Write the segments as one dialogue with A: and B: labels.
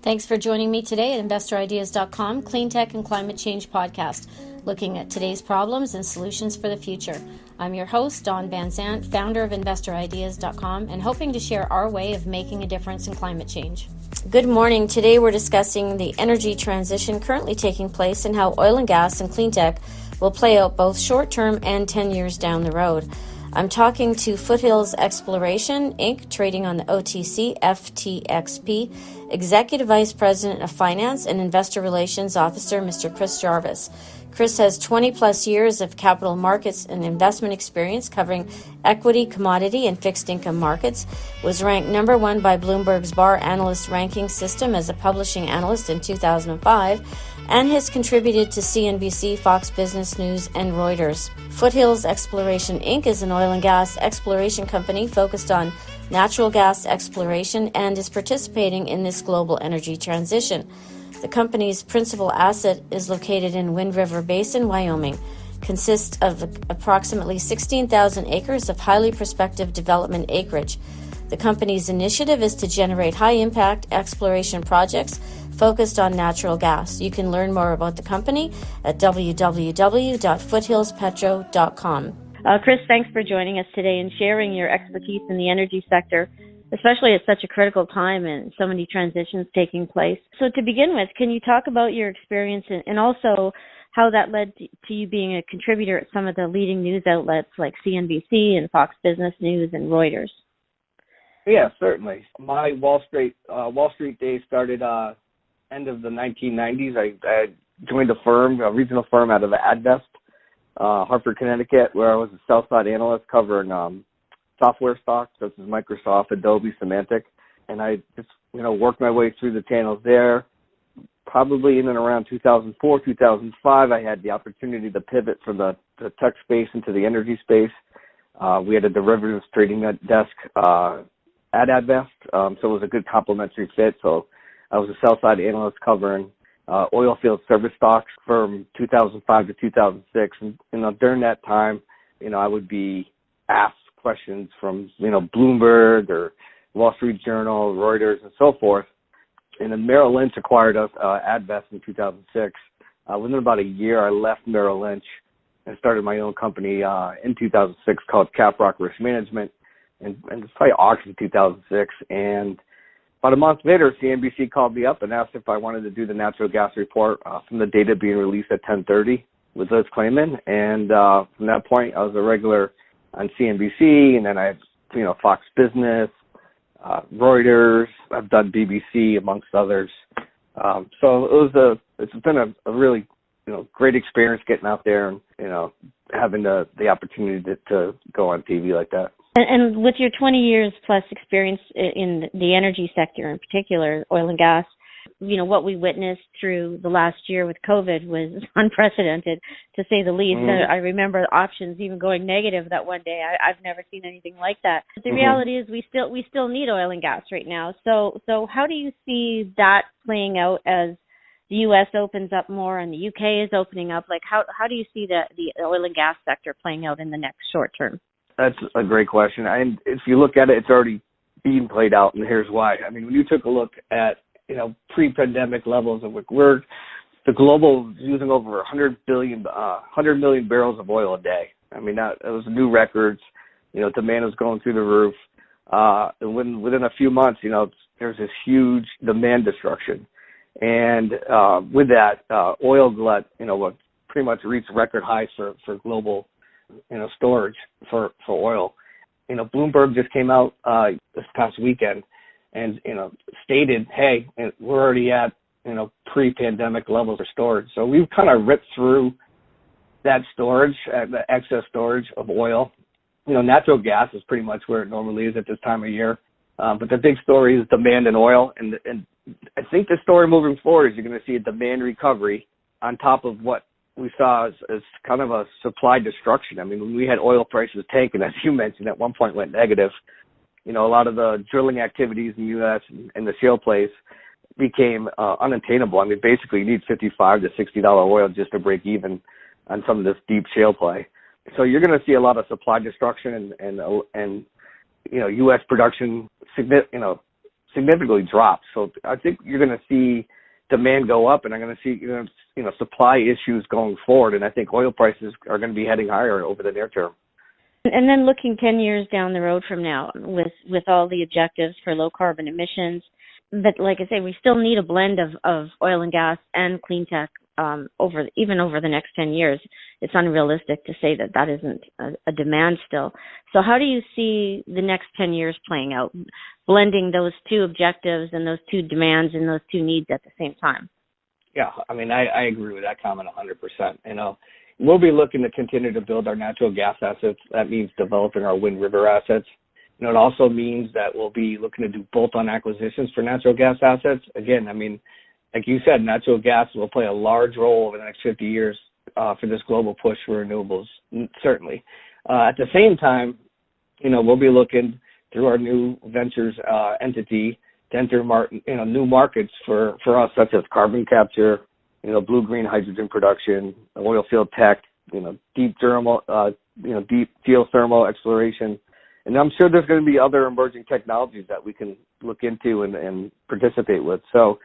A: Thanks for joining me today at InvestorIdeas.com, Cleantech and Climate Change podcast, looking at today's problems and solutions for the future. I'm your host, Dawn Van Zandt, founder of InvestorIdeas.com, and hoping to share our way of making a difference in climate change. Good morning. Today we're discussing the energy transition currently taking place and how oil and gas and cleantech will play out both short-term and 10 years down the road. I'm talking to Foothills Exploration, Inc., trading on the OTC, FTXP, Executive Vice President of Finance and Investor Relations Officer, Mr. Chris Jarvis. Chris has 20-plus years of capital markets and investment experience covering equity, commodity, and fixed income markets, was ranked number one by Bloomberg's Bar Analyst Ranking System as a publishing analyst in 2005, and has contributed to CNBC, Fox Business News, and Reuters. Foothills Exploration, Inc. is an oil and gas exploration company focused on natural gas exploration and is participating in this global energy transition. The company's principal asset is located in Wind River Basin, Wyoming, consists of approximately 16,000 acres of highly prospective development acreage. The company's initiative is to generate high-impact exploration projects focused on natural gas. You can learn more about the company at www.foothillspetro.com. Chris, thanks for joining us today and sharing your expertise in the energy sector, especially at such a critical time and so many transitions taking place. So to begin with, can you talk about your experience and also how that led to you being a contributor at some of the leading news outlets like CNBC and Fox Business News and Reuters?
B: Yeah, certainly. My Wall Street days started end of the 1990s. I joined a regional firm out of Advest, Hartford, Connecticut, where I was a sell-side analyst covering software stocks such as Microsoft, Adobe, Symantec, and I just worked my way through the channels there. Probably in and around 2004, 2005, I had the opportunity to pivot from the tech space into the energy space. We had a derivatives trading desk at Advest, so it was a good complementary fit. So I was a sell-side analyst covering oil field service stocks from 2005 to 2006. And, during that time, I would be asked questions from, Bloomberg or Wall Street Journal, Reuters, and so forth. And then Merrill Lynch acquired us, Advest, in 2006. Within about a year, I left Merrill Lynch and started my own company in 2006 called Caprock Risk Management. And it's probably August of 2006. And about a month later, CNBC called me up and asked if I wanted to do the natural gas report from the data being released at 10:30 with Liz Clayman. And from that point, I was a regular on CNBC, and then I had, Fox Business, Reuters. I've done BBC, amongst others. So it's been a really, great experience getting out there and, having the opportunity to go on TV like that.
A: And with your 20 years plus experience in the energy sector in particular, oil and gas, what we witnessed through the last year with COVID was unprecedented, to say the least. Mm-hmm. I remember options even going negative that one day. I've never seen anything like that. But the reality is we still need oil and gas right now. So how do you see that playing out as the U.S. opens up more and the U.K. is opening up? Like how do you see the oil and gas sector playing out in the next short term?
B: That's a great question. And if you look at it, it's already being played out, and here's why. I mean, when you took a look at, pre-pandemic levels of the global using over 100 million barrels of oil a day. I mean, that was new records. Demand was going through the roof. And within a few months, there's this huge demand destruction. And with that, oil glut, pretty much reached record highs for global storage for oil. Bloomberg just came out this past weekend and, stated, hey, we're already at, pre-pandemic levels of storage. So we've kind of ripped through that storage, the excess storage of oil. Natural gas is pretty much where it normally is at this time of year. But the big story is demand in oil. And I think the story moving forward is you're going to see a demand recovery on top of what we saw as kind of a supply destruction. I mean, when we had oil prices tanking, as you mentioned, at one point went negative, a lot of the drilling activities in the U.S. and the shale plays became unattainable. I mean, basically you need $55 to $60 oil just to break even on some of this deep shale play. So you're going to see a lot of supply destruction and U.S. production, significantly dropped. So I think you're going to see demand go up, and I'm going to see supply issues going forward. And I think oil prices are going to be heading higher over the near term.
A: And then looking 10 years down the road from now, with all the objectives for low carbon emissions, but like I say, we still need a blend of oil and gas and clean tech over the next 10 years. It's unrealistic to say that isn't a demand still. So how do you see the next 10 years playing out, blending those two objectives and those two demands and those two needs at the same time?
B: Yeah, I mean, I agree with that comment 100%. We'll be looking to continue to build our natural gas assets. That means developing our Wind River assets. It also means that we'll be looking to do bolt-on acquisitions for natural gas assets. Again, I mean, like you said, natural gas will play a large role over the next 50 years for this global push for renewables, certainly. At the same time, we'll be looking through our new ventures entity to enter new markets for us, such as carbon capture, blue-green hydrogen production, oil field tech, deep geothermal exploration. And I'm sure there's going to be other emerging technologies that we can look into and participate with. So,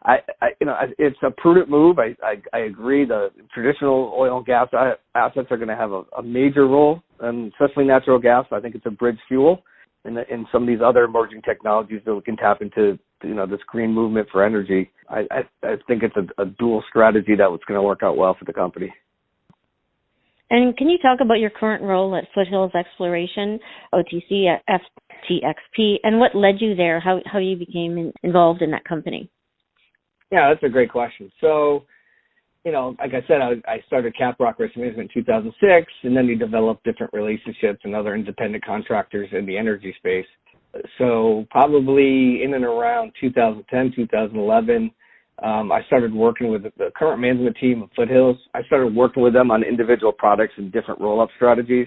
B: it's a prudent move. I agree. The traditional oil and gas assets are going to have a major role, and especially natural gas. I think it's a bridge fuel, and some of these other emerging technologies that we can tap into, this green movement for energy. I think it's a dual strategy that was going to work out well for the company.
A: And can you talk about your current role at Foothills Exploration, OTC, FTXP, and what led you there, how you became involved in that company?
B: Yeah, that's a great question. So, like I said, I started Caprock Risk Management in 2006, and then you develop different relationships and other independent contractors in the energy space. So probably in and around 2010, 2011, I started working with the current management team of Foothills. I started working with them on individual products and different roll-up strategies.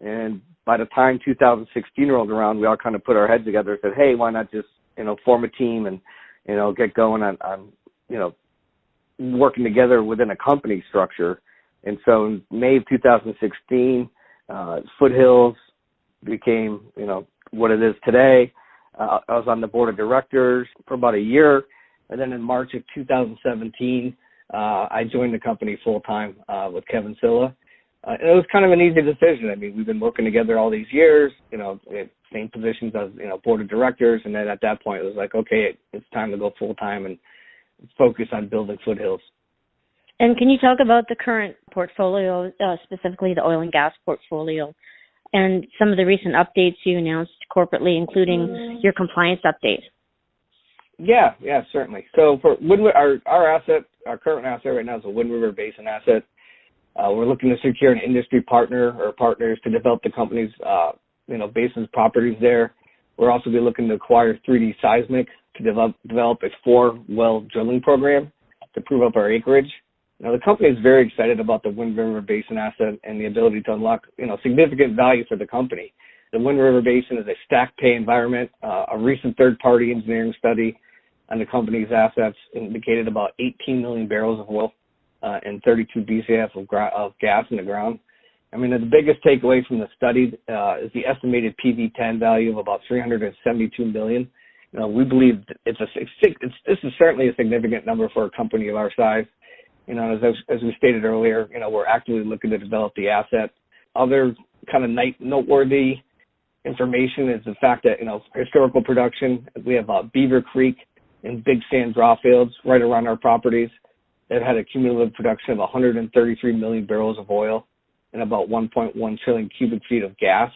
B: And by the time 2016 rolled around, we all kind of put our heads together and said, hey, why not just, form a team and, get going on working together within a company structure. And so in May of 2016, Foothills became, what it is today. I was on the board of directors for about a year. And then in March of 2017, I joined the company full-time with Kevin Silla. And it was kind of an easy decision. I mean, we've been working together all these years, same positions as, board of directors. And then at that point, it was like, okay, it's time to go full-time and focus on building Foothills.
A: And can you talk about the current portfolio, specifically the oil and gas portfolio, and some of the recent updates you announced corporately, including your compliance update?
B: Yeah, certainly. So for our current asset right now is a Wind River Basin asset. We're looking to secure an industry partner or partners to develop the company's, basin properties there. We're also be looking to acquire 3D seismic to develop a 4-well drilling program to prove up our acreage. Now, the company is very excited about the Wind River Basin asset and the ability to unlock, significant value for the company. The Wind River Basin is a stacked pay environment. A recent third-party engineering study on the company's assets indicated about 18 million barrels of oil and 32 BCF of gas in the ground. I mean, the biggest takeaway from the study is the estimated PV10 value of about $372 million. We believe this is certainly a significant number for a company of our size. As we stated earlier, we're actively looking to develop the asset. Other kind of noteworthy information is the fact that, historical production, we have Beaver Creek and Big Sand draw fields right around our properties that had a cumulative production of 133 million barrels of oil and about 1.1 trillion cubic feet of gas.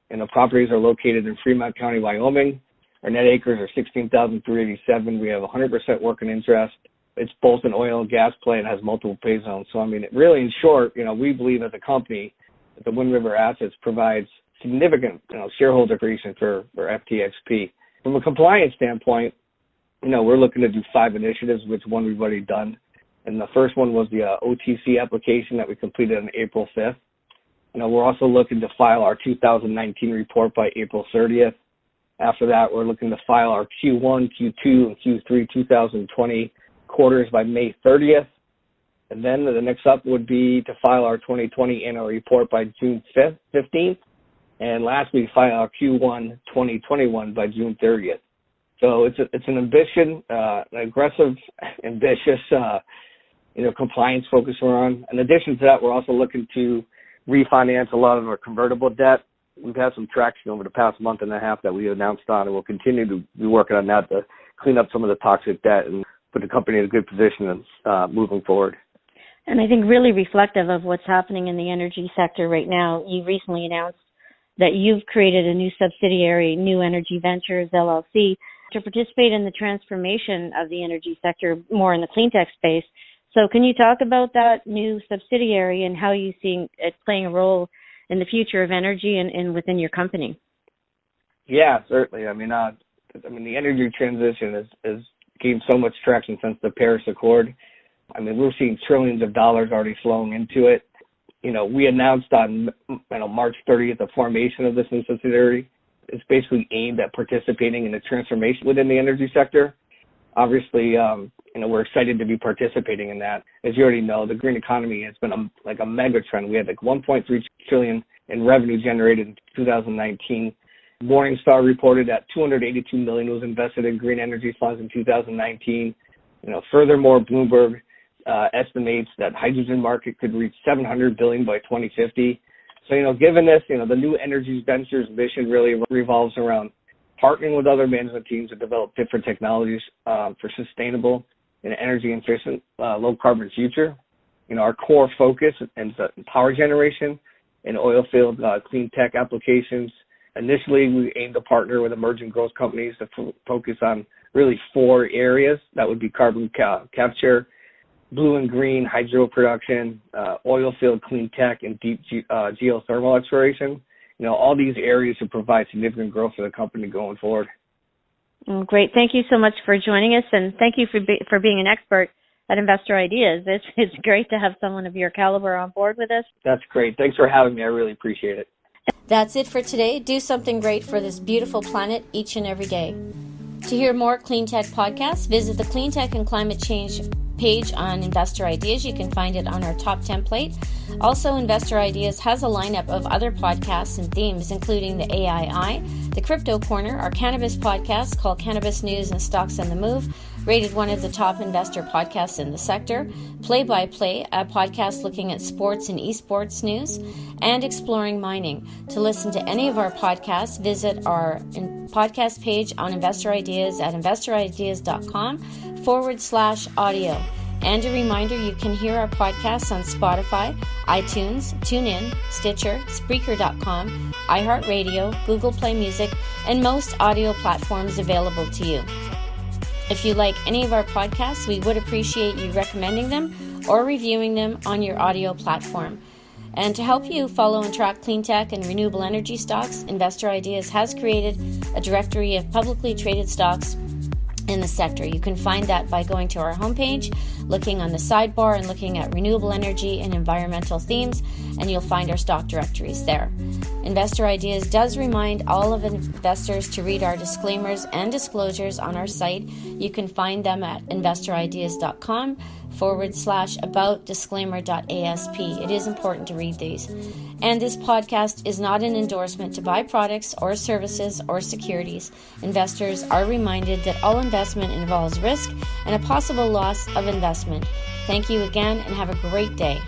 B: And the properties are located in Fremont County, Wyoming. Our net acres are 16,387. We have 100% working interest. It's both an oil and gas play and has multiple pay zones. So, I mean, really, in short, we believe as a company that the Wind River assets provides significant, shareholder creation for FTXP. From a compliance standpoint, we're looking to do 5 initiatives, which one we've already done. And the first one was the OTC application that we completed on April 5th. We're also looking to file our 2019 report by April 30th. After that, we're looking to file our Q1, Q2, and Q3 2020 quarters by May 30th. And then the next up would be to file our 2020 annual report by June 15th. And lastly, file our Q1 2021 by June 30th. So it's an ambition, an aggressive, ambitious, compliance focus we're on. In addition to that, we're also looking to refinance a lot of our convertible debt. We've had some traction over the past month and a half that we announced on, and we'll continue to be working on that to clean up some of the toxic debt and put the company in a good position moving forward.
A: And I think really reflective of what's happening in the energy sector right now, you recently announced that you've created a new subsidiary, New Energy Ventures, LLC, to participate in the transformation of the energy sector more in the cleantech space. So can you talk about that new subsidiary and how you see it playing a role in the future of energy and within your company?
B: Yeah, certainly. I mean, the energy transition has gained so much traction since the Paris Accord. I mean, we're seeing trillions of dollars already flowing into it. We announced on March 30th the formation of this new subsidiary. It's basically aimed at participating in the transformation within the energy sector. Obviously, we're excited to be participating in that. As you already know, the green economy has been a mega trend. We had 1.3 trillion in revenue generated in 2019. Morningstar reported that 282 million was invested in green energy funds in 2019. Furthermore, Bloomberg estimates that hydrogen market could reach 700 billion by 2050. So, given this, the New Energy Ventures mission really revolves around partnering with other management teams to develop different technologies for sustainable and energy efficient, low carbon future. Our core focus is power generation and oil field clean tech applications. Initially, we aim to partner with emerging growth companies to focus on really 4 areas. That would be carbon capture, blue and green hydro production, oil field clean tech, and deep geothermal exploration. All these areas will provide significant growth for the company going forward.
A: Great. Thank you so much for joining us, and thank you for being an expert at Investor Ideas. It's great to have someone of your caliber on board with us.
B: That's great. Thanks for having me. I really appreciate it.
A: That's it for today. Do something great for this beautiful planet each and every day. To hear more Cleantech podcasts, visit the Cleantech and Climate Change page on Investor Ideas. You can find it on our top template. Also, Investor Ideas has a lineup of other podcasts and themes, including the AII, the Crypto Corner, our cannabis podcast called Cannabis News and Stocks on the Move, rated one of the top investor podcasts in the sector, Play by Play, a podcast looking at sports and esports news, and Exploring Mining. To listen to any of our podcasts, visit our podcast page on Investor Ideas at investorideas.com/audio. And a reminder, you can hear our podcasts on Spotify, iTunes, TuneIn, Stitcher, Spreaker.com, iHeartRadio, Google Play Music, and most audio platforms available to you. If you like any of our podcasts, we would appreciate you recommending them or reviewing them on your audio platform. And to help you follow and track clean tech and renewable energy stocks, Investor Ideas has created a directory of publicly traded stocks in the sector. You can find that by going to our homepage, looking on the sidebar and looking at renewable energy and environmental themes, and you'll find our stock directories there. Investor Ideas does remind all of investors to read our disclaimers and disclosures on our site. You can find them at investorideas.com/about-disclaimer.asp. It is important to read these. And this podcast is not an endorsement to buy products or services or securities. Investors are reminded that all investment involves risk and a possible loss of investment. Thank you again and have a great day.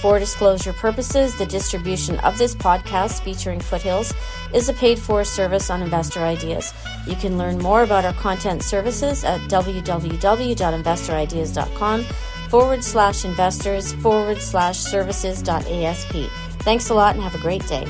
A: For disclosure purposes, the distribution of this podcast featuring Foothills is a paid-for service on Investor Ideas. You can learn more about our content services at www.investorideas.com/investors/services.asp. Thanks a lot and have a great day.